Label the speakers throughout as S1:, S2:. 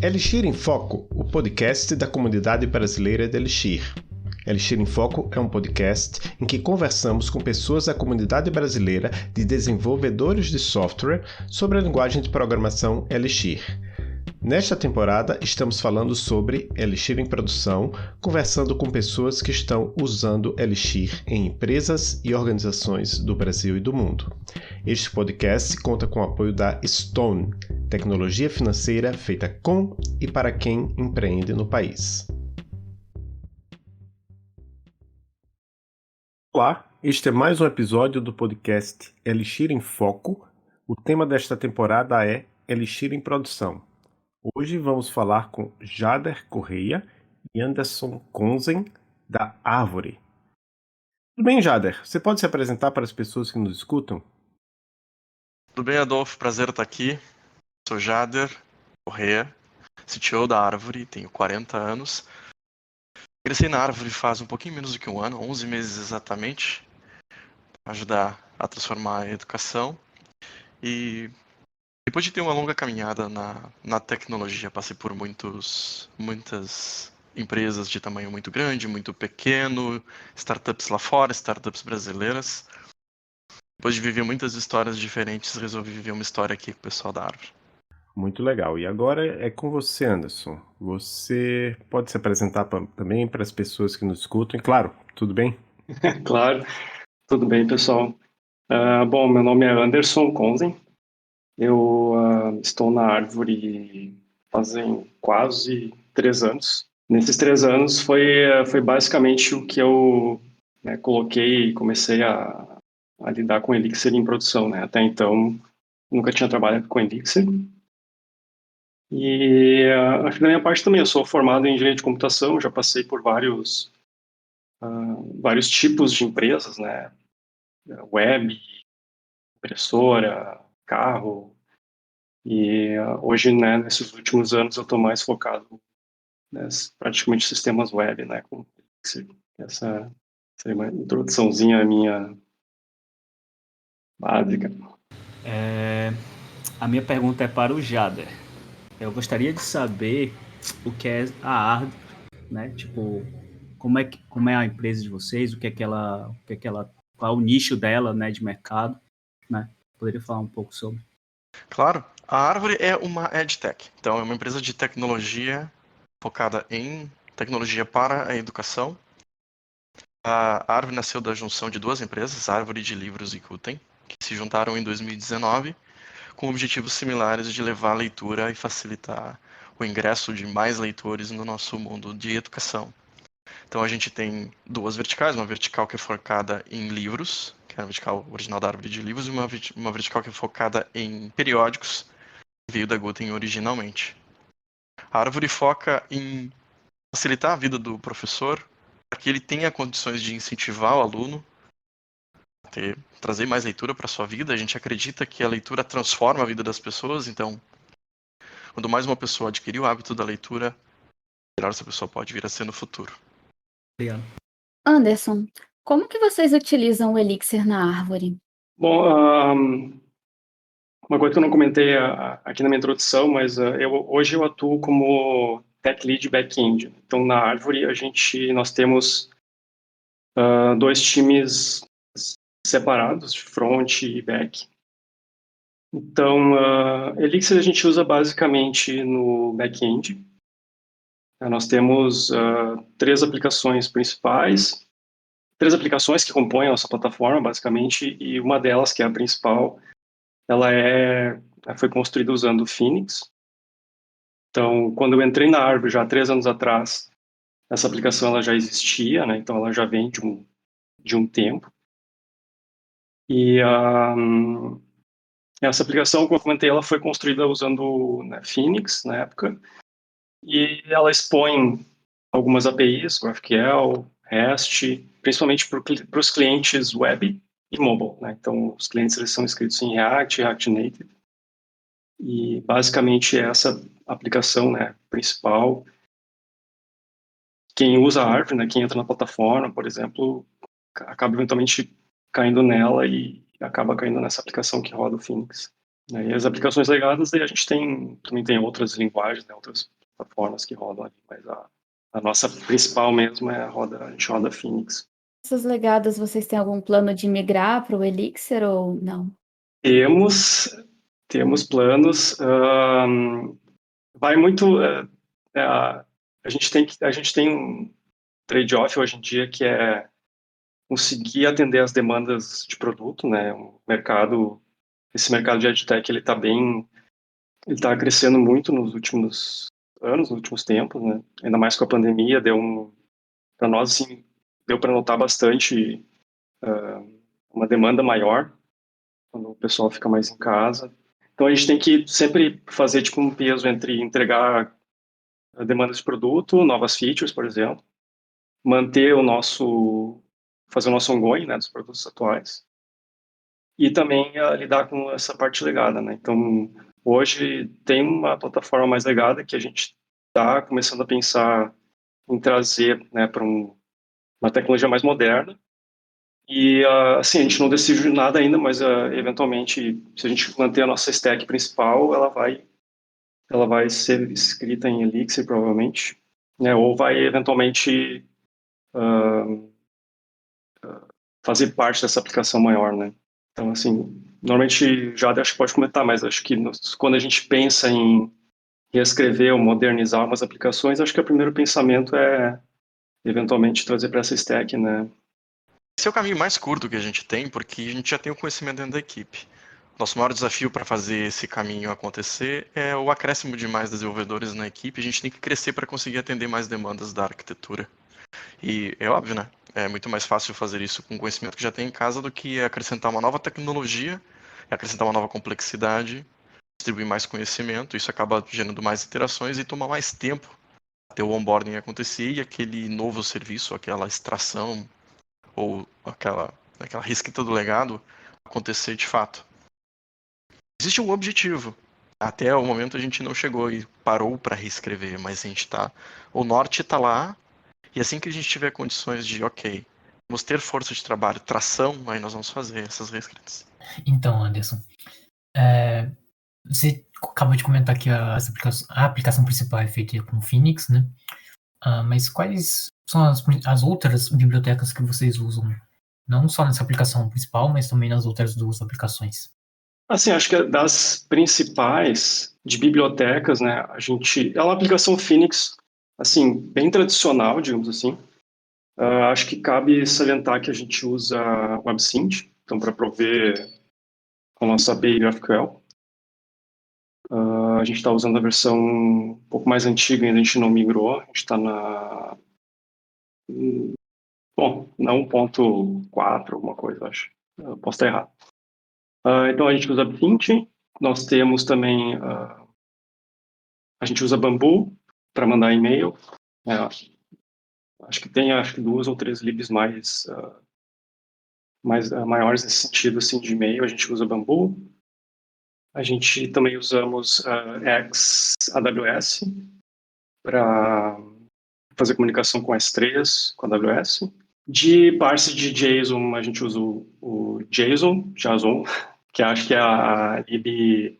S1: Elixir em Foco, o podcast da comunidade brasileira de Elixir. Elixir em Foco é um podcast em que conversamos com pessoas da comunidade brasileira de desenvolvedores de software sobre a linguagem de programação Elixir. Nesta temporada, estamos falando sobre Elixir em produção, conversando com pessoas que estão usando Elixir em empresas e organizações do Brasil e do mundo. Este podcast conta com o apoio da Stone, tecnologia financeira feita com e para quem empreende no país. Olá, este é mais um episódio do podcast Elixir em Foco. O tema desta temporada é Elixir em produção. Hoje vamos falar com Jader Correia e Anderson Konzen, da Árvore. Tudo bem, Jader? Você pode se apresentar para as pessoas que nos escutam?
S2: Tudo bem, Adolfo? Prazer estar aqui. Sou Jader Correia, CTO da Árvore, tenho 40 anos. Cresci na Árvore faz um pouquinho menos do que um ano, 11 meses exatamente, para ajudar a transformar a educação. E depois de ter uma longa caminhada na tecnologia, passei por muitas empresas de tamanho muito grande, muito pequeno, startups lá fora, startups brasileiras. Depois de viver muitas histórias diferentes, resolvi viver uma história aqui com o pessoal da Árvore.
S1: Muito legal. E agora é com você, Anderson. Você pode se apresentar também para as pessoas que nos escutam? E claro, tudo bem?
S3: Claro, tudo bem, pessoal. Bom, meu nome é Anderson Konzen. Eu estou na Árvore fazem quase 3 anos. Nesses 3 anos foi basicamente o que eu coloquei e comecei a lidar com Elixir em produção, né? Até então, nunca tinha trabalhado com Elixir. E acho que da minha parte também, eu sou formado em engenharia de computação, já passei por vários tipos de empresas, né? Web, impressora, carro. E hoje, né, nesses últimos anos, eu estou mais focado nas praticamente sistemas web, né? Essa seria uma introduçãozinha minha básica.
S4: A minha pergunta é para o Jader. Eu gostaria de saber o que é a Árvore, né? Tipo, como é a empresa de vocês, qual é o nicho dela, né, de mercado, né? Poderia falar um pouco sobre?
S2: Claro, a Árvore é uma EdTech, então é uma empresa de tecnologia focada em tecnologia para a educação. A Árvore nasceu da junção de duas empresas, Árvore de Livros e Quten, que se juntaram em 2019 com objetivos similares de levar a leitura e facilitar o ingresso de mais leitores no nosso mundo de educação. Então a gente tem duas verticais, uma vertical que é focada em livros, que é a vertical original da Árvore de Livros, e uma vertical que é focada em periódicos, que veio da Quten originalmente. A Árvore foca em facilitar a vida do professor, para que ele tenha condições de incentivar o aluno a trazer mais leitura para a sua vida. A gente acredita que a leitura transforma a vida das pessoas, então quanto mais uma pessoa adquirir o hábito da leitura, melhor essa pessoa pode vir a ser no futuro.
S4: Obrigado.
S5: Anderson, como que vocês utilizam o Elixir na Árvore?
S3: Bom, uma coisa que eu não comentei aqui na minha introdução, mas hoje eu atuo como Tech Lead Backend. Então, na Árvore, nós temos 2 times separados, de front e back. Então, Elixir a gente usa basicamente no back-end. Nós temos 3 aplicações principais, 3 aplicações que compõem a nossa plataforma, basicamente, e uma delas, que é a principal, ela foi construída usando o Phoenix. Então, quando eu entrei na Árvore, já há 3 anos atrás, essa aplicação ela já existia, né? Então ela já vem de um tempo. E essa aplicação, como eu comentei, ela foi construída usando, né, Phoenix na época, e ela expõe algumas APIs, GraphQL, REST, principalmente para os clientes web e mobile, né? Então, os clientes eles são escritos em React, React Native, e basicamente essa aplicação, né, principal. Quem usa a Árvore, né, quem entra na plataforma, por exemplo, acaba eventualmente caindo nela e acaba caindo nessa aplicação que roda o Phoenix. E as aplicações legadas, daí a gente também tem outras linguagens, né, outras plataformas que rodam ali, mas a nossa principal mesmo a gente roda Phoenix.
S5: Essas legadas, vocês têm algum plano de migrar para o Elixir ou não?
S3: Temos planos. Vai muito. A gente tem um trade-off hoje em dia que é conseguir atender as demandas de produto, né? Esse mercado de EdTech, ele está crescendo muito nos últimos anos, nos últimos tempos, né? Ainda mais com a pandemia, para nós, assim, deu para notar bastante uma demanda maior quando o pessoal fica mais em casa. Então a gente tem que sempre fazer tipo um peso entre entregar demandas de produto, novas features, por exemplo, fazer o nosso ongoing, né, dos produtos atuais, e também lidar com essa parte legada, né? Então hoje tem uma plataforma mais legada que a gente está começando a pensar em trazer, né, para uma tecnologia mais moderna. E, assim, a gente não decidiu nada ainda, mas eventualmente, se a gente manter a nossa stack principal, ela vai ser escrita em Elixir, provavelmente, né? Ou vai eventualmente fazer parte dessa aplicação maior, né? Então, assim, normalmente, já acho que pode comentar, mas acho que quando a gente pensa em reescrever ou modernizar umas aplicações, acho que o primeiro pensamento é eventualmente trazer para essa stack, né?
S2: Esse é o caminho mais curto que a gente tem, porque a gente já tem o conhecimento dentro da equipe. Nosso maior desafio para fazer esse caminho acontecer é o acréscimo de mais desenvolvedores na equipe. A gente tem que crescer para conseguir atender mais demandas da arquitetura. E é óbvio, né? É muito mais fácil fazer isso com o conhecimento que já tem em casa do que acrescentar uma nova tecnologia, acrescentar uma nova complexidade, distribuir mais conhecimento. Isso acaba gerando mais interações e toma mais tempo até o onboarding acontecer e aquele novo serviço, aquela extração ou aquela reescrita do legado acontecer de fato. Existe um objetivo. Até o momento a gente não chegou e parou para reescrever, mas a gente tá. O norte está lá, e assim que a gente tiver condições de, ok, vamos ter força de trabalho, tração, aí nós vamos fazer essas reescritas.
S6: Então, Anderson, você acabou de comentar que a aplicação principal é feita com Phoenix, né? Mas quais são as outras bibliotecas que vocês usam? Não só nessa aplicação principal, mas também nas outras duas aplicações.
S3: Assim, acho que das principais de bibliotecas, né, é uma aplicação Phoenix, assim, bem tradicional, digamos assim. Acho que cabe salientar que a gente usa WebSynth, então, para prover a nossa API GraphQL. A gente está usando a versão um pouco mais antiga, ainda a gente não migrou, a gente está na 1.4, alguma coisa, acho. Eu posso estar errado. Então, a gente usa WebSynth, nós temos também, a gente usa Bamboo para mandar e-mail. Acho que 2 ou 3 libs maiores nesse sentido, assim, de e-mail, a gente usa Bamboo. A gente também usamos AWS para fazer comunicação com S3, com a AWS. De parse de JSON, a gente usa o JSON, que acho que é a lib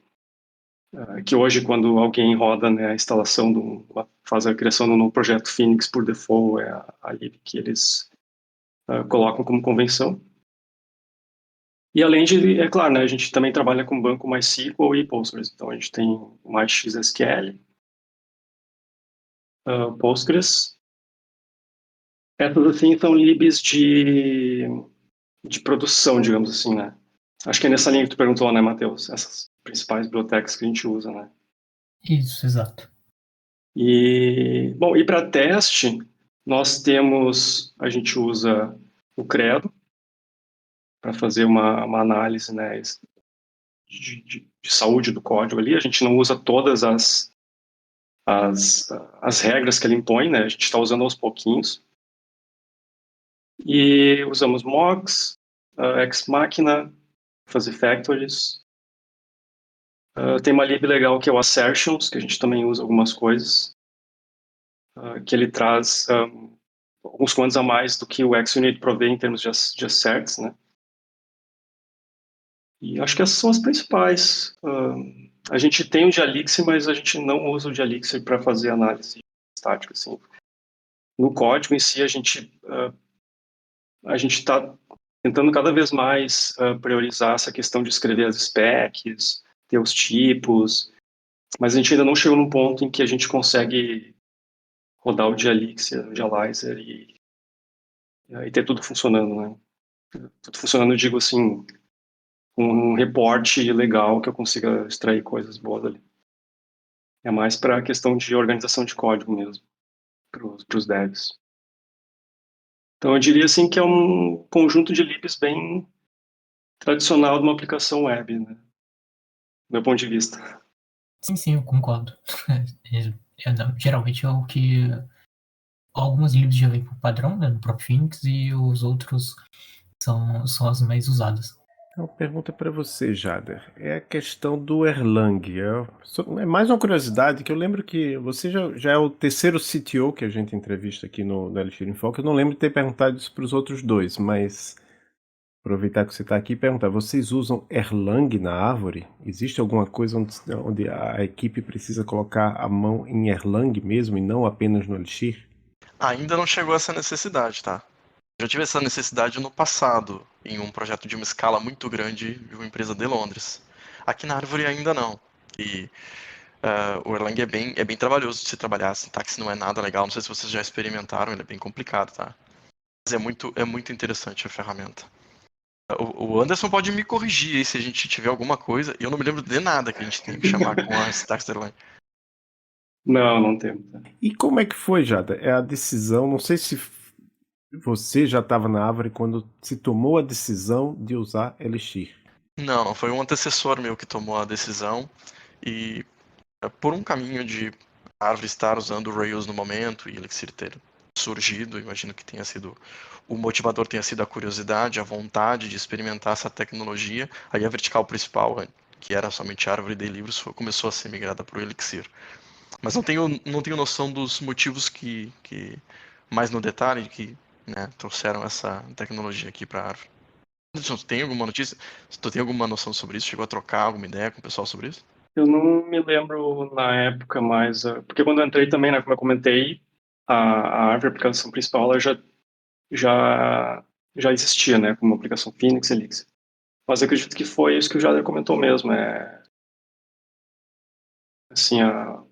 S3: que hoje, quando alguém roda, né, a instalação, faz a criação de um novo projeto Phoenix por default, é a lib que eles colocam como convenção. E além de, é claro, né, a gente também trabalha com banco MySQL e Postgres. Então a gente tem o MySQL, Postgres. Essas, assim, são libs de produção, digamos assim, né? Acho que é nessa linha que tu perguntou, né, Matheus? Essas principais bibliotecas que a gente usa, né?
S6: Isso, exato.
S3: E, bom, e para teste, a gente usa o Credo para fazer uma análise, né, de saúde do código ali. A gente não usa todas as regras que ele impõe, né? A gente está usando aos pouquinhos. E usamos Mox, Ex Machina, fazer factories. Tem uma lib legal que é o Assertions, que a gente também usa algumas coisas, que ele traz alguns comandos a mais do que o XUnit provê em termos de asserts, né? E acho que essas são as principais. A gente tem o Dialixir, mas a gente não usa o Dialixir para fazer análise estática, assim. No código em si, a gente está tentando cada vez mais priorizar essa questão de escrever as specs, ter os tipos, mas a gente ainda não chegou num ponto em que a gente consegue rodar o Dialixir, o Dialyzer e ter tudo funcionando, né? Tudo funcionando, eu digo assim, um reporte legal que eu consiga extrair coisas boas ali. É mais para a questão de organização de código mesmo, para os devs. Então eu diria assim que é um conjunto de libs bem tradicional de uma aplicação web, né? Do meu ponto de vista.
S6: Sim, eu concordo. Geralmente é o que algumas libs já vêm por padrão, né, no próprio Phoenix, e os outros são as mais usadas.
S1: Uma pergunta para você, Jader. É a questão do Erlang. É mais uma curiosidade que eu lembro que você já é o terceiro CTO que a gente entrevista aqui no Elixir em Foco. Eu não lembro de ter perguntado isso para os outros dois, mas aproveitar que você está aqui e perguntar: vocês usam Erlang na Árvore? Existe alguma coisa onde a equipe precisa colocar a mão em Erlang mesmo e não apenas no Elixir?
S2: Ainda não chegou essa necessidade, tá? Já tive essa necessidade no passado, em um projeto de uma escala muito grande de uma empresa de Londres. Aqui na Árvore ainda não. E o Erlang é bem trabalhoso de se trabalhar, a sintaxe não é nada legal, não sei se vocês já experimentaram, ele é bem complicado, tá? Mas é muito interessante a ferramenta. O Anderson pode me corrigir aí se a gente tiver alguma coisa, e eu não me lembro de nada que a gente tem que chamar com a sintaxe Erlang.
S3: Não temos.
S1: E como é que foi, Jada? É a decisão, não sei se você já estava na Árvore quando se tomou a decisão de usar Elixir.
S2: Não, foi um antecessor meu que tomou a decisão, e por um caminho de a Árvore estar usando o Rails no momento e Elixir ter surgido, imagino que tenha sido o motivador tenha sido a curiosidade, a vontade de experimentar essa tecnologia. Aí a vertical principal, que era somente a árvore de livros, começou a ser migrada para o Elixir. Mas não tenho noção dos motivos que mais no detalhe, que trouxeram essa tecnologia aqui para a árvore. Tu tem alguma notícia? Tu tem alguma noção sobre isso? Chegou a trocar alguma ideia com o pessoal sobre isso?
S3: Eu não me lembro na época, mas porque quando eu entrei também, né, como eu comentei, a árvore, a aplicação principal, ela já existia, né, como aplicação Phoenix, Elixir. Mas eu acredito que foi isso que o Jader comentou mesmo, assim, a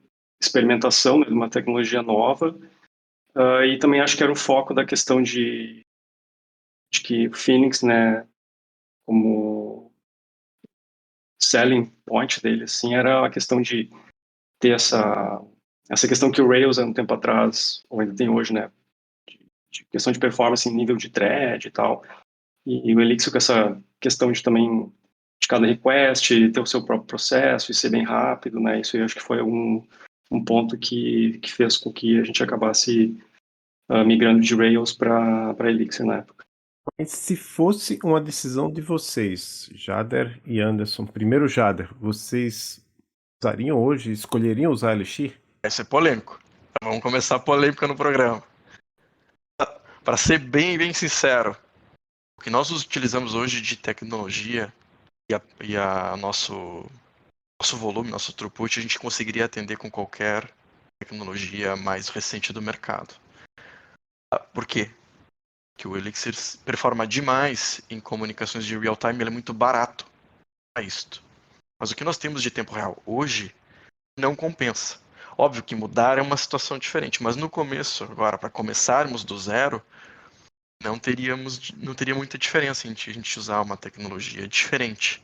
S3: experimentação, né, de uma tecnologia nova, e também acho que era o foco da questão de que o Phoenix, né, como selling point dele, assim, era a questão de ter essa questão que o Rails, há um tempo atrás, ou ainda tem hoje, né, de questão de performance em nível de thread e tal, e o Elixir com essa questão de também de cada request ter o seu próprio processo e ser bem rápido, né, isso eu acho que foi um ponto que fez com que a gente acabasse migrando de Rails para Elixir na época.
S1: Mas se fosse uma decisão de vocês, Jader e Anderson, primeiro Jader, vocês usariam hoje, escolheriam usar Elixir?
S2: Vai ser polêmico. Vamos começar a polêmica no programa. Para ser bem sincero, o que nós utilizamos hoje de tecnologia e a nosso volume, nosso throughput, a gente conseguiria atender com qualquer tecnologia mais recente do mercado. Por quê? Porque o Elixir performa demais em comunicações de real-time, ele é muito barato para isto. Mas o que nós temos de tempo real hoje não compensa. Óbvio que mudar é uma situação diferente, mas no começo, agora, para começarmos do zero, não teria muita diferença em a gente usar uma tecnologia diferente.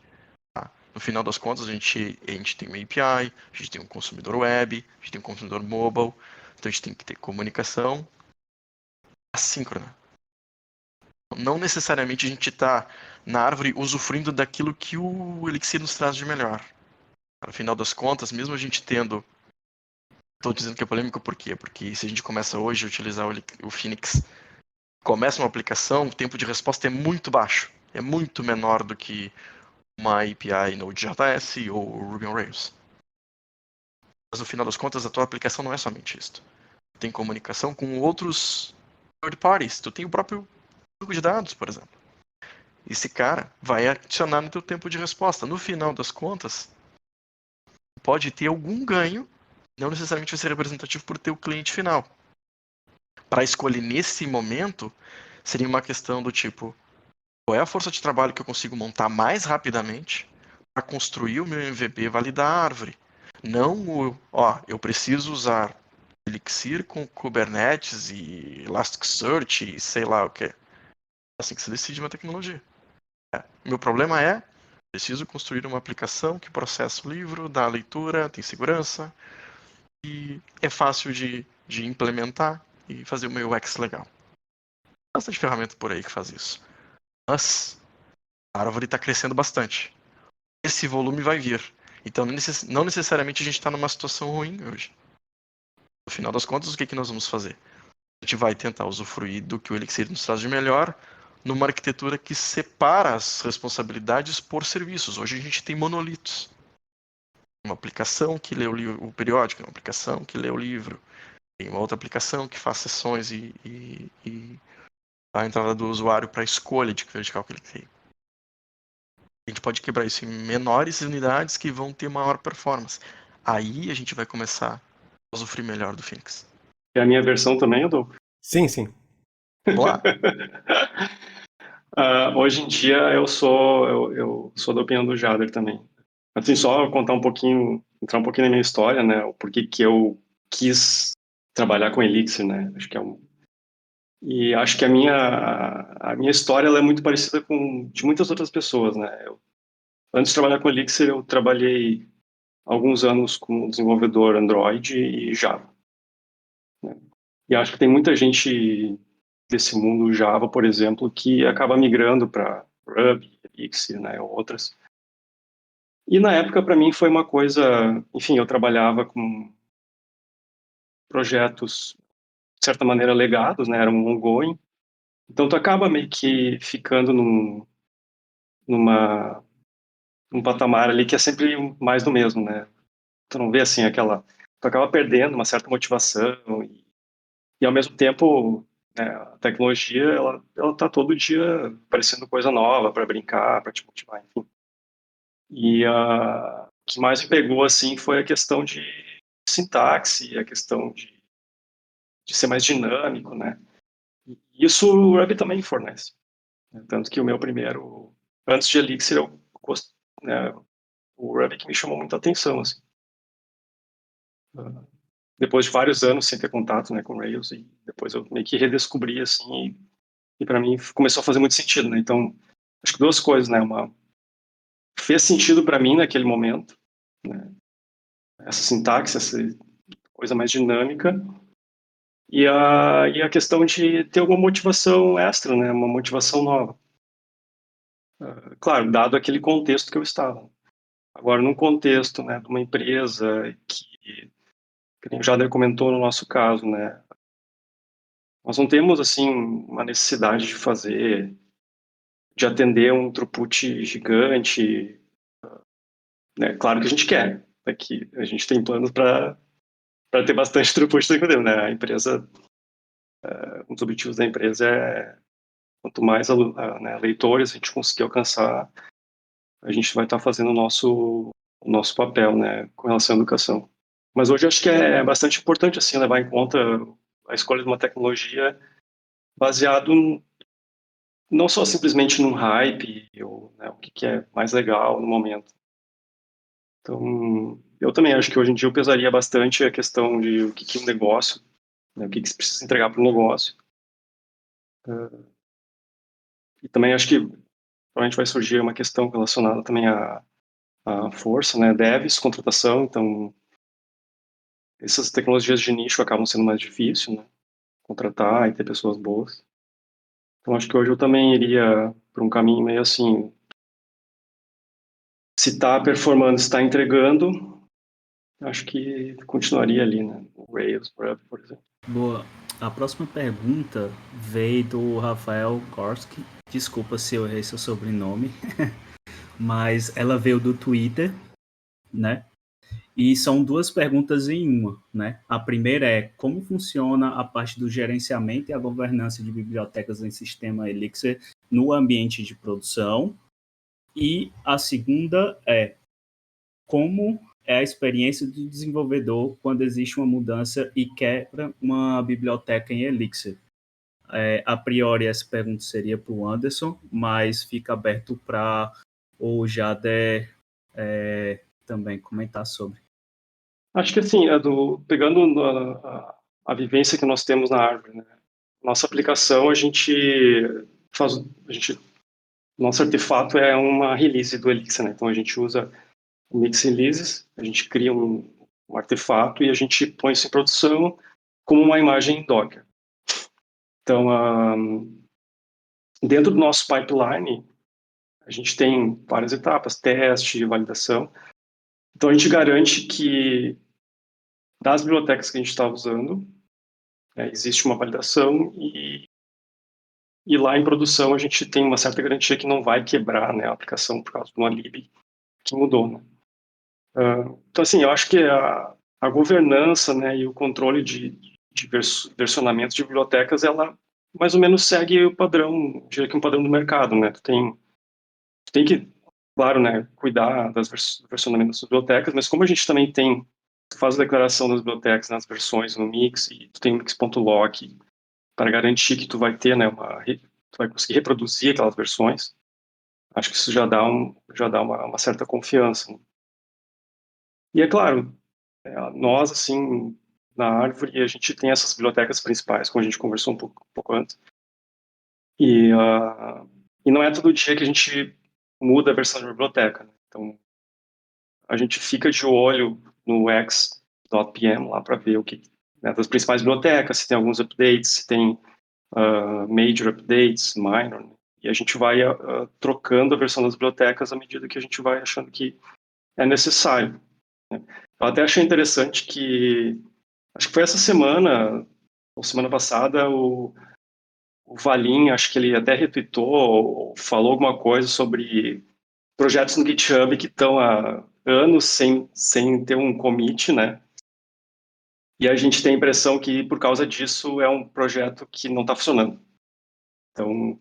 S2: Tá? No final das contas, a gente tem uma API, a gente tem um consumidor web, a gente tem um consumidor mobile, então a gente tem que ter comunicação assíncrona. Não necessariamente a gente está na árvore usufruindo daquilo que o Elixir nos traz de melhor. No final das contas, mesmo a gente tendo... Estou dizendo que é polêmico por quê? Porque se a gente começa hoje a utilizar o Phoenix, começa uma aplicação, o tempo de resposta é muito baixo. É muito menor do que uma API Node.js ou Ruby on Rails. Mas no final das contas, a tua aplicação não é somente isso. Tem comunicação com outros third parties. Tu tem o próprio banco de dados, por exemplo. esse cara vai adicionar no teu tempo de resposta. No final das contas, pode ter algum ganho, não necessariamente vai ser representativo por teu cliente final. Para escolher nesse momento, seria uma questão do tipo, qual é a força de trabalho que eu consigo montar mais rapidamente para construir o meu MVP e validar a árvore. Não eu preciso usar Elixir com Kubernetes e Elasticsearch e sei lá o que. É assim que se decide uma tecnologia. Meu problema é, preciso construir uma aplicação que processa o livro, dá a leitura, tem segurança e é fácil de implementar e fazer o meu UX legal. Tem bastante ferramenta por aí que faz isso. Mas a árvore está crescendo bastante. Esse volume vai vir. Então, não necessariamente a gente está numa situação ruim hoje. No final das contas, o que nós vamos fazer? A gente vai tentar usufruir do que o Elixir nos traz de melhor numa arquitetura que separa as responsabilidades por serviços. Hoje a gente tem monolitos. Uma aplicação que lê o periódico, uma aplicação que lê o livro, tem uma outra aplicação que faz sessões e a entrada do usuário para a escolha de que vertical que ele tem. A gente pode quebrar isso em menores unidades que vão ter maior performance. Aí a gente vai começar a usufruir melhor do Phoenix.
S3: É a minha versão também, Adolfo?
S1: Sim, sim.
S2: Vamos lá?
S3: Hoje em dia eu sou da opinião do Jader também. Assim, só contar um pouquinho, entrar um pouquinho na minha história, né? O porquê que eu quis trabalhar com Elixir, né? E acho que a minha história ela é muito parecida com de muitas outras pessoas, né? Antes de trabalhar com Elixir, eu trabalhei alguns anos como desenvolvedor Android e Java, né? E acho que tem muita gente desse mundo Java, por exemplo, que acaba migrando para Ruby, Elixir, né, ou outras. E na época, para mim, foi uma coisa... Enfim, eu trabalhava com projetos, de certa maneira, legados, né, eram ongoing. Então, tu acaba meio que ficando num patamar ali que é sempre mais do mesmo, né? Tu não vê, assim, tu acaba perdendo uma certa motivação e ao mesmo tempo, né, a tecnologia, ela tá todo dia aparecendo coisa nova para brincar, para te motivar, enfim. E o que mais me pegou, assim, foi a questão de sintaxe, a questão de ser mais dinâmico, né? E isso o Ruby também fornece, né? Tanto que o meu primeiro, antes de Elixir, né, o Ruby que me chamou muita atenção, assim. Depois de vários anos sem ter contato, né, com Rails, e depois eu meio que redescobri, assim, e para mim começou a fazer muito sentido, né? Então, acho que duas coisas, né? Fez sentido para mim naquele momento, né? Essa sintaxe, essa coisa mais dinâmica, e a questão de ter alguma motivação extra, né? Uma motivação nova. Claro, dado aquele contexto que eu estava. Agora, num contexto, né, de uma empresa que nem o Jader comentou no nosso caso, né? Nós não temos, assim, uma necessidade de atender um throughput gigante, né? Claro que a gente quer, que a gente tem planos para ter bastante throughput tranquilo, né? A empresa, um dos objetivos da empresa é quanto mais né, leitores a gente conseguir alcançar, a gente vai estar fazendo o nosso papel, né, com relação à educação. Mas hoje eu acho que é bastante importante assim levar em conta a escolha de uma tecnologia baseado não só simplesmente num hype ou, né, o que é mais legal no momento. Então, eu também acho que hoje em dia eu pesaria bastante a questão de o que é um negócio, né, o que se precisa entregar para o negócio. E também acho que provavelmente vai surgir uma questão relacionada também à força, né, devs, contratação, então essas tecnologias de nicho acabam sendo mais difíceis, né, contratar e ter pessoas boas. Então acho que hoje eu também iria para um caminho meio assim, se está performando, se está entregando, acho que continuaria ali, né, o Rails, por exemplo.
S4: Boa. A próxima pergunta veio do Rafael Gorski. Desculpa se eu errei seu sobrenome. Mas ela veio do Twitter, né? E são duas perguntas em uma, né? A primeira é como funciona a parte do gerenciamento e a governança de bibliotecas em sistema Elixir no ambiente de produção. E a segunda é como é a experiência do desenvolvedor quando existe uma mudança e quebra uma biblioteca em Elixir. A priori, essa pergunta seria para o Anderson, mas fica aberto para o Jader também comentar sobre.
S3: Acho que assim, pegando a vivência que nós temos na Árvore, né? Nossa aplicação, nosso artefato é uma release do Elixir, né? Então a gente usa o Mix Releases, a gente cria um artefato e a gente põe isso em produção como uma imagem em Docker. Então, dentro do nosso pipeline, a gente tem várias etapas, teste, validação. Então, a gente garante que das bibliotecas que a gente está usando, existe uma validação e lá em produção a gente tem uma certa garantia que não vai quebrar, né, a aplicação por causa de uma lib que mudou, né? Então, assim, eu acho que a governança, né, e o controle de versionamento de bibliotecas, ela mais ou menos segue o padrão, diria que um padrão do mercado, né? Tu tem que, claro, né, cuidar das versionamentos das bibliotecas, mas como a gente também tu faz a declaração das bibliotecas nas versões no Mix, e tu tem o mix.lock para garantir que tu vai ter, né, tu vai conseguir reproduzir aquelas versões, acho que isso já dá uma certa confiança, né? E é claro, nós, assim, na Árvore, a gente tem essas bibliotecas principais, como a gente conversou um pouco antes. E não é todo dia que a gente muda a versão de biblioteca, né? Então, a gente fica de olho no x.pm lá para ver o que, né, das principais bibliotecas, se tem alguns updates, se tem major updates, minor, né? E a gente vai trocando a versão das bibliotecas à medida que a gente vai achando que é necessário, né? Eu até achei interessante que, acho que foi essa semana, ou semana passada, o Valim, acho que ele até retweetou ou falou alguma coisa sobre projetos no GitHub que estão há anos sem ter um commit, né? E a gente tem a impressão que, por causa disso, é um projeto que não está funcionando. Então,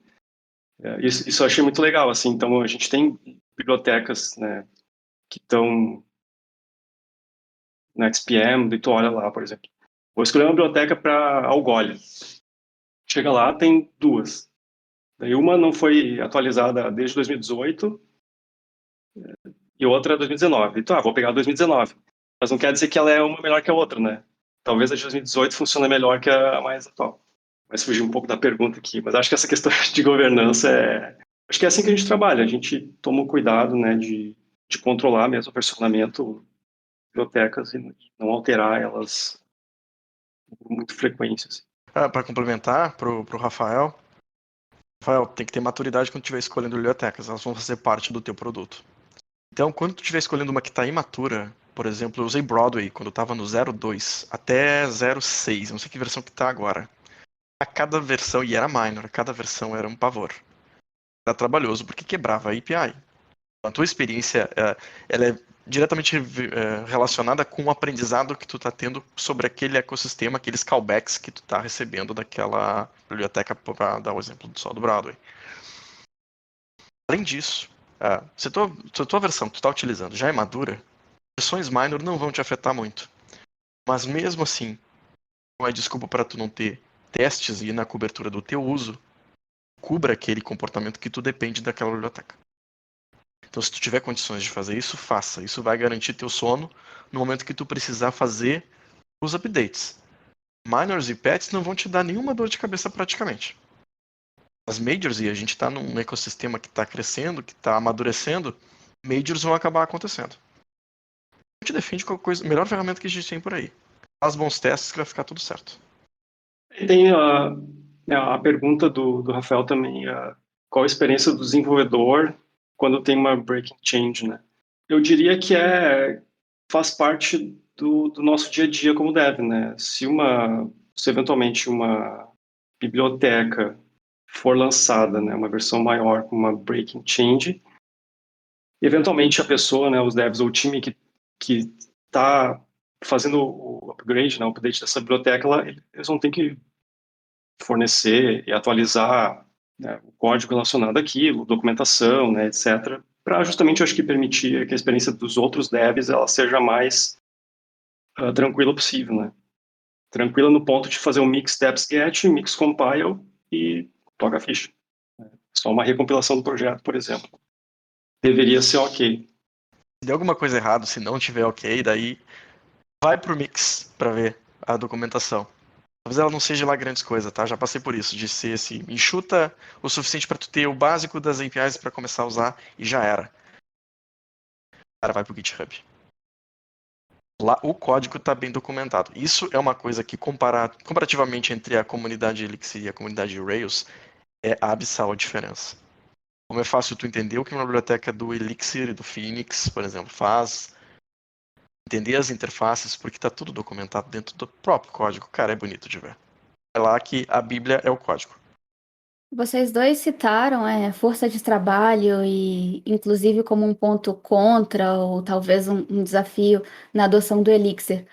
S3: isso eu achei muito legal, assim. Então, a gente tem bibliotecas, né, que estão no XPM, e tu olha lá, por exemplo. Vou escolher uma biblioteca para Algolia. Chega lá, tem duas. Daí uma não foi atualizada desde 2018 e outra 2019. Então, vou pegar a 2019. Mas não quer dizer que ela é uma melhor que a outra, né? Talvez a de 2018 funcione melhor que a mais atual. Mas fugiu um pouco da pergunta aqui. Mas acho que essa questão de governança acho que é assim que a gente trabalha. A gente toma o cuidado, né, de controlar mesmo o versionamento de bibliotecas e não alterar elas com muita frequência, assim.
S2: Para complementar, pro Rafael, tem que ter maturidade quando estiver escolhendo bibliotecas. Elas vão fazer parte do teu produto. Então, quando tu estiver escolhendo uma que está imatura, por exemplo, eu usei Broadway quando estava no 0.2 até 0.6, não sei que versão que está agora. A cada versão, e era minor, a cada versão era um pavor. Era trabalhoso porque quebrava a API. A tua experiência, ela é diretamente relacionada com o aprendizado que tu está tendo sobre aquele ecossistema, aqueles callbacks que tu está recebendo daquela biblioteca, para dar o exemplo só do Broadway. Além disso, se a tua versão que tu está utilizando já é madura, versões minor não vão te afetar muito. Mas mesmo assim, não é desculpa para tu não ter testes e na cobertura do teu uso, cubra aquele comportamento que tu depende daquela biblioteca. Então, se tu tiver condições de fazer isso, faça. Isso vai garantir teu sono no momento que tu precisar fazer os updates. Minors e pets não vão te dar nenhuma dor de cabeça praticamente. As majors, e a gente está num ecossistema que está crescendo, que está amadurecendo, majors vão acabar acontecendo. A gente defende qualquer coisa, melhor ferramenta que a gente tem por aí. Faz bons testes que vai ficar tudo certo.
S3: E tem a pergunta do Rafael também, qual a experiência do desenvolvedor quando tem uma breaking change, né? Eu diria que faz parte do nosso dia a dia como dev, né? Se eventualmente uma biblioteca for lançada, né, uma versão maior com uma breaking change, eventualmente a pessoa, né, os devs ou o time que está fazendo o upgrade, né, o update dessa biblioteca, eles vão ter que fornecer e atualizar né, o código relacionado àquilo, documentação, né, etc., para justamente, eu acho que permitir que a experiência dos outros devs ela seja mais tranquila possível, né? Tranquila no ponto de fazer um mix deps-get, mix compile e toca a ficha. Só uma recompilação do projeto, por exemplo. Deveria ser ok.
S2: Se der alguma coisa errada, se não tiver ok, daí vai pro mix para ver a documentação. Talvez ela não seja lá grandes coisas, tá? Já passei por isso, de ser assim, enxuta o suficiente para tu ter o básico das APIs para começar a usar e já era. Cara, vai pro GitHub. Lá o código está bem documentado. Isso é uma coisa que comparativamente entre a comunidade Elixir e a comunidade Rails é abissal a diferença. Como é fácil tu entender o que uma biblioteca do Elixir e do Phoenix, por exemplo, faz, entender as interfaces, porque está tudo documentado dentro do próprio código. Cara, é bonito de ver. É lá que a Bíblia é o código.
S5: Vocês dois citaram força de trabalho e, inclusive, como um ponto contra ou talvez um desafio na adoção do Elixir.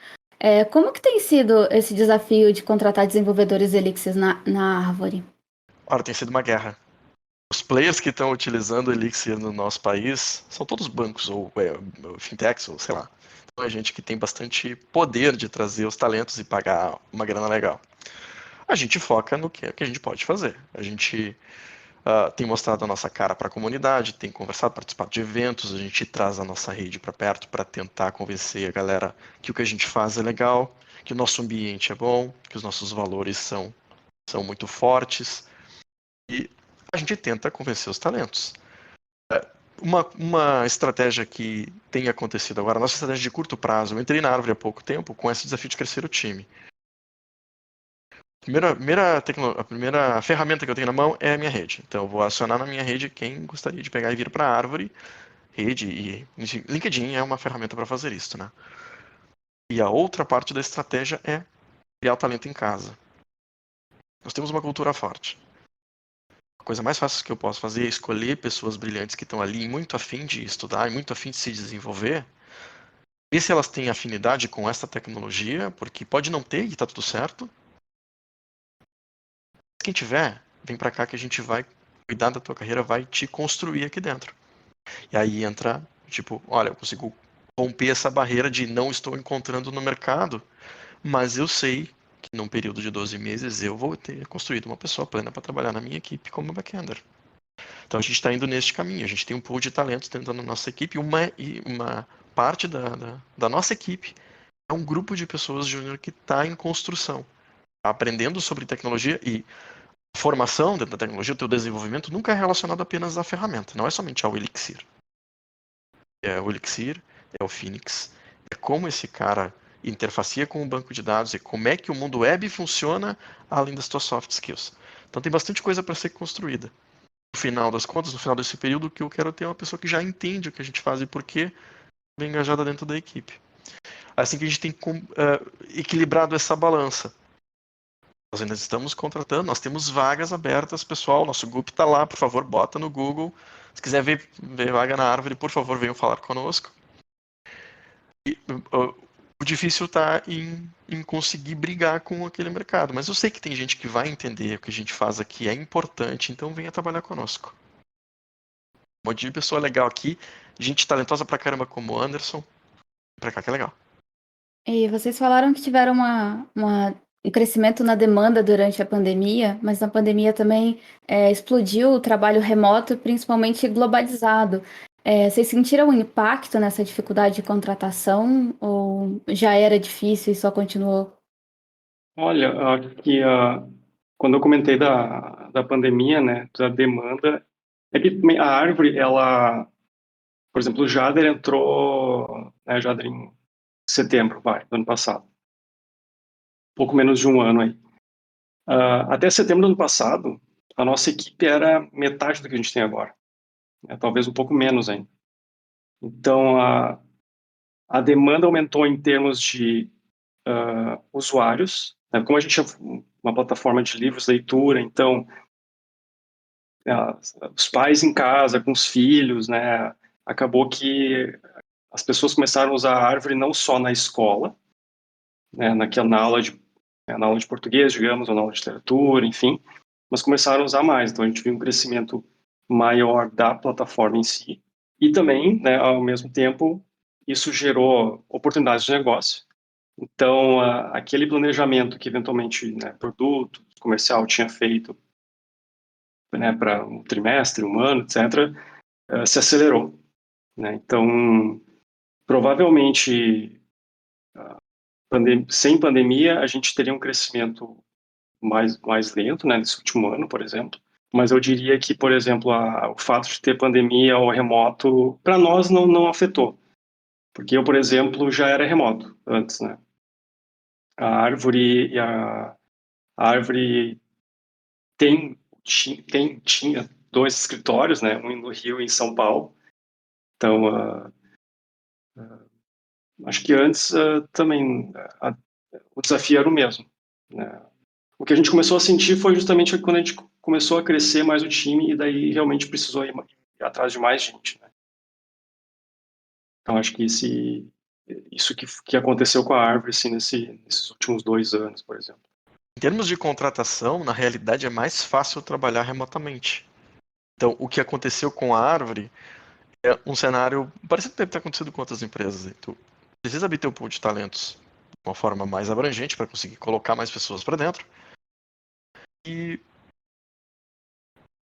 S5: Como que tem sido esse desafio de contratar desenvolvedores Elixir na Árvore?
S2: Ora, tem sido uma guerra. Os players que estão utilizando o Elixir no nosso país são todos bancos ou fintechs, ou sei lá. Então é gente que tem bastante poder de trazer os talentos e pagar uma grana legal. A gente foca no que a gente pode fazer. A gente tem mostrado a nossa cara para a comunidade, tem conversado, participado de eventos, a gente traz a nossa rede para perto para tentar convencer a galera que o que a gente faz é legal, que o nosso ambiente é bom, que os nossos valores são muito fortes e a gente tenta convencer os talentos. Uma estratégia que tem acontecido agora, a nossa estratégia de curto prazo, eu entrei na Árvore há pouco tempo com esse desafio de crescer o time. A primeira ferramenta que eu tenho na mão é a minha rede. Então eu vou acionar na minha rede quem gostaria de pegar e vir para a Árvore. Rede e LinkedIn é uma ferramenta para fazer isso, né? E a outra parte da estratégia é criar o talento em casa. Nós temos uma cultura forte. A coisa mais fácil que eu posso fazer é escolher pessoas brilhantes que estão ali muito afim de estudar e muito afim de se desenvolver. Ver se elas têm afinidade com essa tecnologia, porque pode não ter e está tudo certo. Quem tiver, vem para cá que a gente vai cuidar da tua carreira, vai te construir aqui dentro. E aí entra, tipo, olha, eu consigo romper essa barreira de não estou encontrando no mercado, mas eu sei que num período de 12 meses eu vou ter construído uma pessoa plena para trabalhar na minha equipe como backender. Então a gente está indo neste caminho, a gente tem um pool de talentos dentro da nossa equipe e uma parte da nossa equipe é um grupo de pessoas júnior que está em construção, tá aprendendo sobre tecnologia e formação dentro da tecnologia, o teu desenvolvimento nunca é relacionado apenas à ferramenta, não é somente ao Elixir. É o Elixir, é o Phoenix, é como esse cara interfacia com o banco de dados e como é que o mundo web funciona além das tuas soft skills. Então tem bastante coisa para ser construída. No final das contas, no final desse período, o que eu quero ter é uma pessoa que já entende o que a gente faz e por que bem engajada dentro da equipe. Assim que a gente tem equilibrado essa balança. Nós ainda estamos contratando, nós temos vagas abertas, pessoal, nosso grupo está lá, por favor, bota no Google. Se quiser ver vaga na Árvore, por favor, venham falar conosco. E, o difícil está em conseguir brigar com aquele mercado, mas eu sei que tem gente que vai entender o que a gente faz aqui é importante, então venha trabalhar conosco. Um monte de pessoa legal aqui, gente talentosa pra caramba como o Anderson, pra cá que é legal.
S5: E vocês falaram que tiveram um crescimento na demanda durante a pandemia, mas na pandemia também explodiu o trabalho remoto, principalmente globalizado. Vocês sentiram um impacto nessa dificuldade de contratação ou já era difícil e só continuou?
S3: Olha, acho que quando eu comentei da pandemia, né, da demanda, é que a Árvore, ela, por exemplo, o Jader entrou, né, Jader em setembro, do ano passado. Pouco menos de um ano aí. Até setembro do ano passado, a nossa equipe era metade do que a gente tem agora. Talvez um pouco menos ainda. Então, a demanda aumentou em termos de usuários, né? Como a gente é uma plataforma de livros, leitura, então os pais em casa, com os filhos, né? Acabou que as pessoas começaram a usar a Árvore não só na escola, né? Na aula de português, digamos, ou na aula de literatura, enfim, mas começaram a usar mais. Então, a gente viu um crescimento maior da plataforma em si. E também, né, ao mesmo tempo, isso gerou oportunidades de negócio. Então, aquele planejamento que eventualmente, né, produto comercial tinha feito, né, para um trimestre, um ano, etc., se acelerou, né? Então, provavelmente, sem pandemia, a gente teria um crescimento mais lento, né, nesse último ano, por exemplo. Mas eu diria que, por exemplo, o fato de ter pandemia ou remoto, para nós não afetou. Porque eu, por exemplo, já era remoto antes, né? A Árvore, a Árvore tinha 2 escritórios, né? Um no Rio e em São Paulo. Então, acho que antes também o desafio era o mesmo, né? O que a gente começou a sentir foi justamente quando a gente começou a crescer mais o time e daí realmente precisou ir atrás de mais gente, né? Então, acho que isso que aconteceu com a Árvore, assim, nesses últimos 2 anos, por exemplo.
S2: Em termos de contratação, na realidade é mais fácil trabalhar remotamente. Então, o que aconteceu com a Árvore é um cenário parecido com o que deve ter acontecido com outras empresas. Tu precisa abrir teu pool de talentos de uma forma mais abrangente para conseguir colocar mais pessoas para dentro. E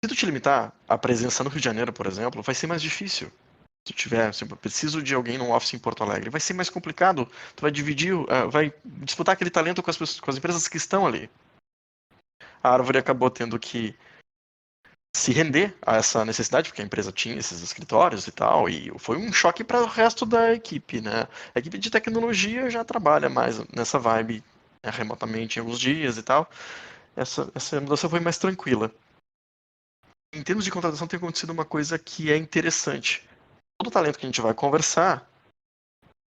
S2: se tu te limitar à presença no Rio de Janeiro, por exemplo, vai ser mais difícil. Se tu tiver, preciso de alguém num office em Porto Alegre, vai ser mais complicado. Tu vai dividir, vai disputar aquele talento com as empresas que estão ali. A Árvore acabou tendo que se render a essa necessidade, porque a empresa tinha esses escritórios e tal, e foi um choque para o resto da equipe, né? A equipe de tecnologia já trabalha mais nessa vibe, né, remotamente em alguns dias e tal. Essa mudança foi mais tranquila. Em termos de contratação, tem acontecido uma coisa que é interessante. Todo talento que a gente vai conversar,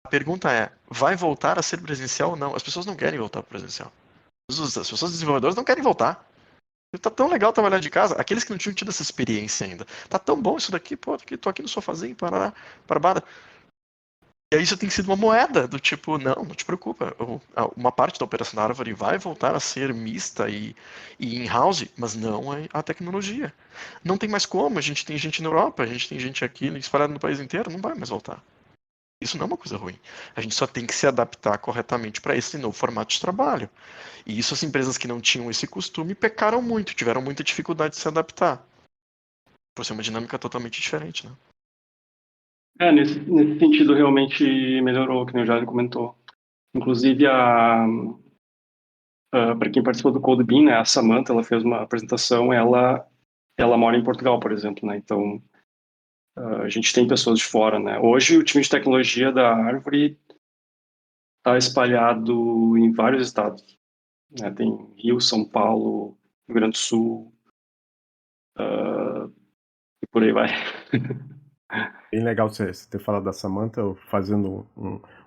S2: a pergunta é, vai voltar a ser presencial ou não? As pessoas não querem voltar para presencial. As pessoas desenvolvedoras não querem voltar. Tá tão legal trabalhar de casa. Aqueles que não tinham tido essa experiência ainda. Tá tão bom isso daqui, pô, tô aqui no sofazinho, parará, parabada. E aí isso tem sido uma moeda do tipo, não te preocupa. Uma parte da operação da Árvore vai voltar a ser mista e in-house, mas não a tecnologia. Não tem mais como, a gente tem gente na Europa, a gente tem gente aqui espalhada no país inteiro, não vai mais voltar. Isso não é uma coisa ruim. A gente só tem que se adaptar corretamente para esse novo formato de trabalho. E isso as empresas que não tinham esse costume pecaram muito, tiveram muita dificuldade de se adaptar. Por ser uma dinâmica totalmente diferente, né?
S3: Nesse sentido, realmente melhorou, que nem o Jair comentou. Inclusive, para quem participou do Code Bean, né, a Samantha, ela fez uma apresentação, ela mora em Portugal, por exemplo, né? Então, a gente tem pessoas de fora, né? Hoje, o time de tecnologia da Árvore está espalhado em vários estados, né? Tem Rio, São Paulo, Rio Grande do Sul, e por aí vai.
S1: Bem legal você ter falado da Samantha, eu fazendo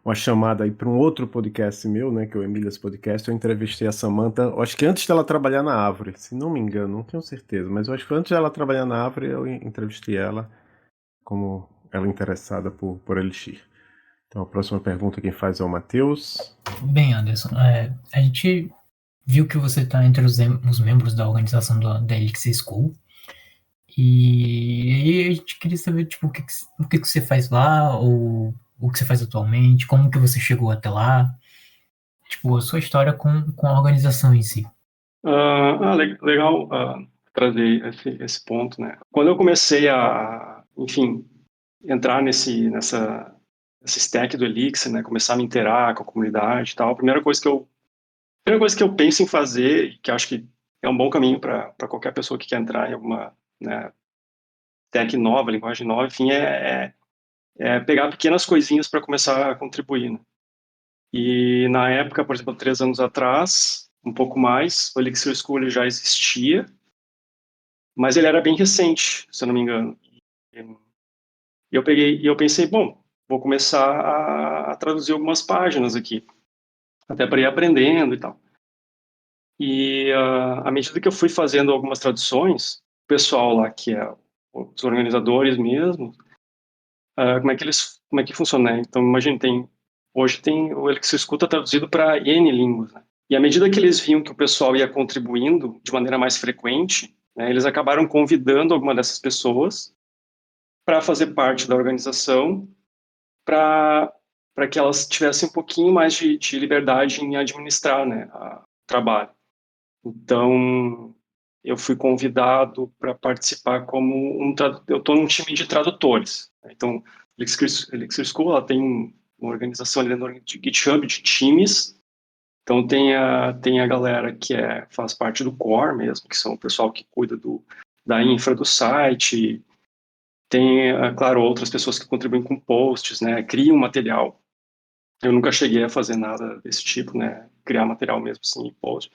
S1: uma chamada aí para um outro podcast meu, né, que é o Emílias Podcast. Eu entrevistei a Samantha, acho que antes dela trabalhar na Árvore, se não me engano, não tenho certeza, mas eu acho que antes dela trabalhar na Árvore eu entrevistei ela como ela interessada por Elixir. Então a próxima pergunta quem faz é o Matheus.
S6: Bem, Anderson, a gente viu que você está entre os membros da organização da Elixir School. E aí a gente queria saber, tipo, o que você faz lá, ou o que você faz atualmente, como que você chegou até lá, tipo, a sua história com a organização em si.
S3: Legal trazer esse ponto, né? Quando eu comecei enfim, entrar nessa stack do Elixir, né? Começar a me interar com a comunidade e tal, a primeira coisa que eu penso em fazer, e que acho que é um bom caminho para qualquer pessoa que quer entrar em alguma, né, stack nova, linguagem nova, enfim, é pegar pequenas coisinhas para começar a contribuir, né? E na época, por exemplo, 3 anos atrás, um pouco mais, o Elixir School ele já existia, mas ele era bem recente, se eu não me engano. E eu pensei, bom, vou começar a traduzir algumas páginas aqui, até para ir aprendendo e tal. E à medida que eu fui fazendo algumas traduções, o pessoal lá, que é os organizadores mesmo, como é que funciona, né? Então, imagine, hoje tem o Elixir School tá traduzido para N línguas, né? E à medida que eles viam que o pessoal ia contribuindo de maneira mais frequente, né, eles acabaram convidando alguma dessas pessoas para fazer parte da organização, para que elas tivessem um pouquinho mais de liberdade em administrar, né, o trabalho. Então, eu fui convidado para participar como eu estou num time de tradutores. Então, Elixir School, ela tem uma organização ali dentro de GitHub de times. Então, tem a galera que faz parte do core mesmo, que são o pessoal que cuida da infra do site. Tem, claro, outras pessoas que contribuem com posts, né, criam material. Eu nunca cheguei a fazer nada desse tipo, né, criar material mesmo assim, em post.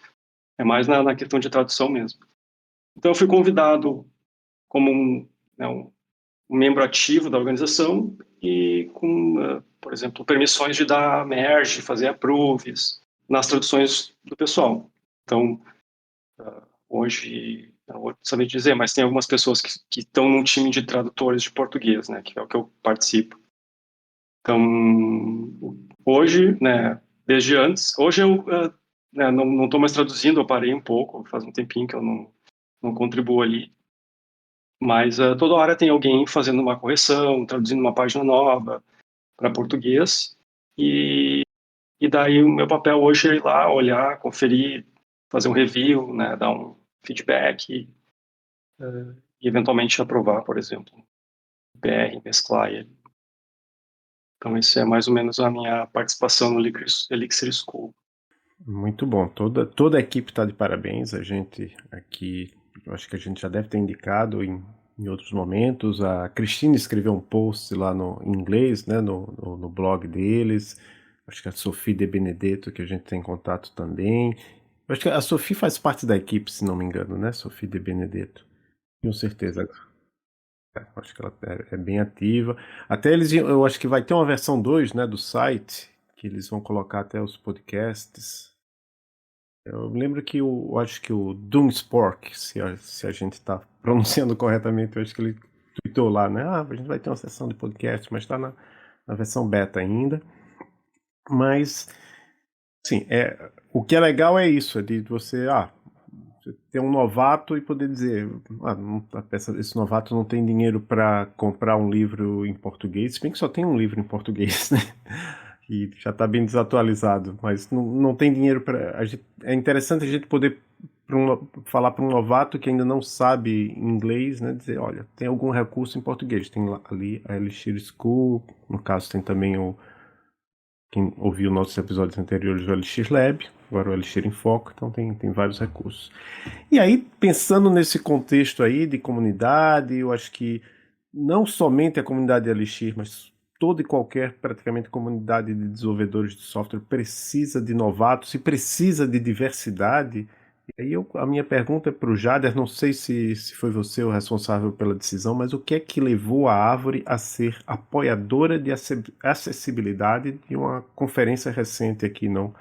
S3: É mais na questão de tradução mesmo. Então, eu fui convidado como um membro ativo da organização e com, por exemplo, permissões de dar merge, fazer approves nas traduções do pessoal. Então, hoje, não vou saber dizer, mas tem algumas pessoas que estão num time de tradutores de português, né, que é o que eu participo. Então, hoje, né, desde antes, hoje eu né, não estou mais traduzindo, eu parei um pouco, faz um tempinho que eu não contribuo ali. Mas toda hora tem alguém fazendo uma correção, traduzindo uma página nova para português. E daí o meu papel hoje é ir lá, olhar, conferir, fazer um review, né, dar um feedback e eventualmente aprovar, por exemplo, o PR, mesclar ele. Então, isso é mais ou menos a minha participação no Elixir School.
S1: Muito bom. Toda a equipe está de parabéns. A gente aqui, eu acho que a gente já deve ter indicado em outros momentos. A Cristina escreveu um post lá em inglês, né, no blog deles. Acho que a Sofia De Benedetto, que a gente tem contato também. Eu acho que a Sofia faz parte da equipe, se não me engano, né, Sofia De Benedetto? Com certeza. Acho que ela é bem ativa. Até eu acho que vai ter uma versão 2, né, do site, que eles vão colocar até os podcasts. Eu lembro que eu acho que o Doomspork, se a gente está pronunciando corretamente, eu acho que ele tweetou lá, né? A gente vai ter uma sessão de podcast, mas está na versão beta ainda. Mas, sim, o que é legal é isso, é de você ter um novato e poder dizer, esse novato não tem dinheiro para comprar um livro em português, se bem que só tem um livro em português, né? E já está bem desatualizado, mas não tem dinheiro para. É interessante a gente poder falar para um novato que ainda não sabe inglês, né? Dizer, olha, tem algum recurso em português, tem ali a Elixir School, no caso tem também quem ouviu nossos episódios anteriores do Elixir Lab, agora o Elixir em Foco, então tem vários recursos. E aí, pensando nesse contexto aí de comunidade, eu acho que não somente a comunidade de Elixir, mas toda e qualquer, praticamente, comunidade de desenvolvedores de software precisa de novatos e precisa de diversidade. E aí a minha pergunta é para o Jader, não sei se foi você o responsável pela decisão, mas o que é que levou a Árvore a ser apoiadora de acessibilidade de uma conferência recente aqui no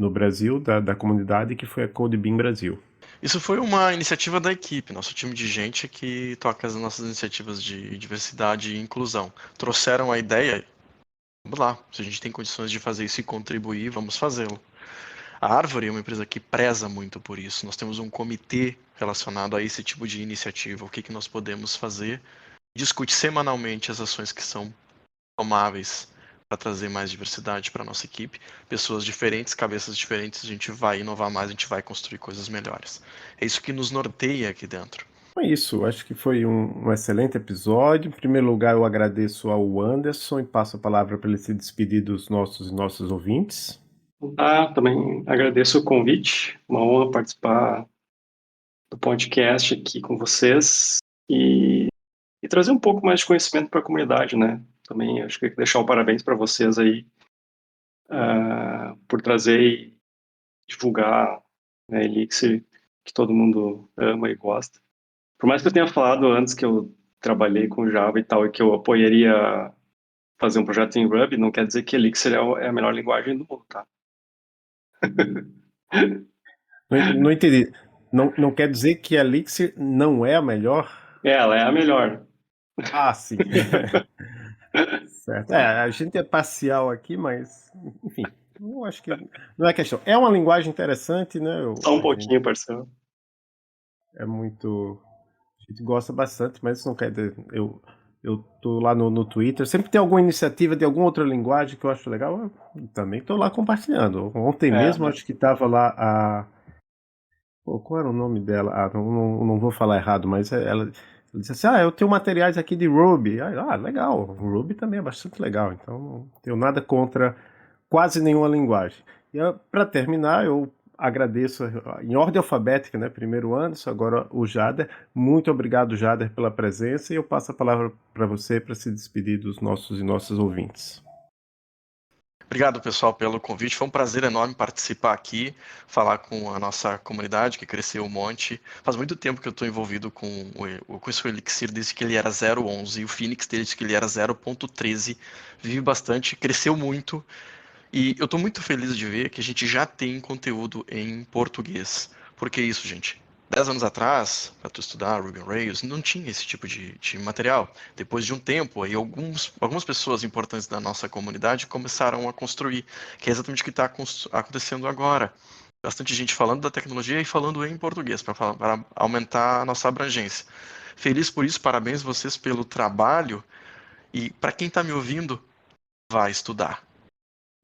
S1: Brasil, da comunidade, que foi a CodeBeam Brasil?
S2: Isso foi uma iniciativa da equipe, nosso time de gente que toca as nossas iniciativas de diversidade e inclusão. Trouxeram a ideia, vamos lá, se a gente tem condições de fazer isso e contribuir, vamos fazê-lo. A Árvore é uma empresa que preza muito por isso. Nós temos um comitê relacionado a esse tipo de iniciativa, o que nós podemos fazer. Discute semanalmente as ações que são tomáveis para trazer mais diversidade para a nossa equipe. Pessoas diferentes, cabeças diferentes, a gente vai inovar mais, a gente vai construir coisas melhores. É isso que nos norteia aqui dentro.
S1: É isso, acho que foi um excelente episódio. Em primeiro lugar, eu agradeço ao Anderson e passo a palavra para ele se despedir dos nossos ouvintes.
S3: Também agradeço o convite, uma honra participar do podcast aqui com vocês e trazer um pouco mais de conhecimento para a comunidade, né? Também acho que deixar o parabéns para vocês aí por trazer e divulgar, né, Elixir, que todo mundo ama e gosta. Por mais que eu tenha falado antes que eu trabalhei com Java e tal, e que eu apoiaria fazer um projeto em Ruby, não quer dizer que Elixir é a melhor linguagem do mundo, tá?
S1: Não entendi. Não quer dizer que a Elixir não é a melhor?
S3: Ela é a melhor.
S1: Sim. Certo. A gente é parcial aqui, mas, enfim, Eu acho que não é questão. É uma linguagem interessante, né?
S3: Só um pouquinho, parceiro.
S1: É muito... A gente gosta bastante, mas isso não quer dizer... Eu tô lá no Twitter, sempre tem alguma iniciativa de alguma outra linguagem que eu acho legal, eu também tô lá compartilhando. Ontem mesmo, acho que tava lá a... Pô, qual era o nome dela? Não vou falar errado, mas ela disse assim, eu tenho materiais aqui de Ruby. Legal, o Ruby também é bastante legal, então não tenho nada contra quase nenhuma linguagem. E para terminar, eu agradeço em ordem alfabética, né? Primeiro o Anderson, agora o Jader. Muito obrigado, Jader, pela presença, e eu passo a palavra para você para se despedir dos nossos e nossas ouvintes.
S2: Obrigado, pessoal, pelo convite. Foi um prazer enorme participar aqui, falar com a nossa comunidade, que cresceu um monte. Faz muito tempo que eu estou envolvido com esse Elixir, desde que ele era 0.11, e o Phoenix desde que ele era 0.13. Vive bastante, cresceu muito. E eu estou muito feliz de ver que a gente já tem conteúdo em português. Por que isso, gente? 10 anos atrás, para tu estudar Ruby on Rails, não tinha esse tipo de material. Depois de um tempo, aí algumas pessoas importantes da nossa comunidade começaram a construir, que é exatamente o que está acontecendo agora. Bastante gente falando da tecnologia e falando em português, para aumentar a nossa abrangência. Feliz por isso, parabéns vocês pelo trabalho. E para quem está me ouvindo, vai estudar.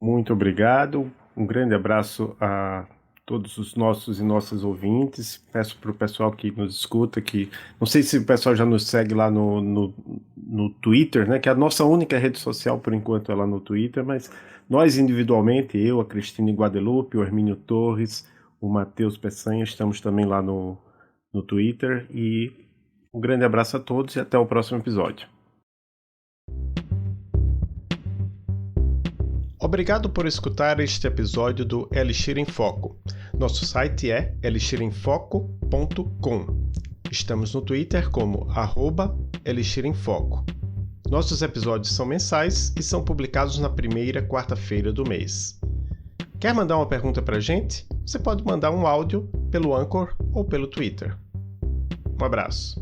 S1: Muito obrigado, um grande abraço a todos os nossos e nossas ouvintes. Peço para o pessoal que nos escuta, que não sei se o pessoal já nos segue lá no Twitter, né, que é a nossa única rede social por enquanto é lá no Twitter, mas nós individualmente, eu, a Cristine Guadalupe, o Hermínio Torres, o Matheus Peçanha, estamos também lá no Twitter, e um grande abraço a todos e até o próximo episódio. Obrigado por escutar este episódio do Elixir em Foco. Nosso site é elixiremfoco.com. Estamos no Twitter como @elixiremfoco. Nossos episódios são mensais e são publicados na primeira quarta-feira do mês. Quer mandar uma pergunta para a gente? Você pode mandar um áudio pelo Anchor ou pelo Twitter. Um abraço.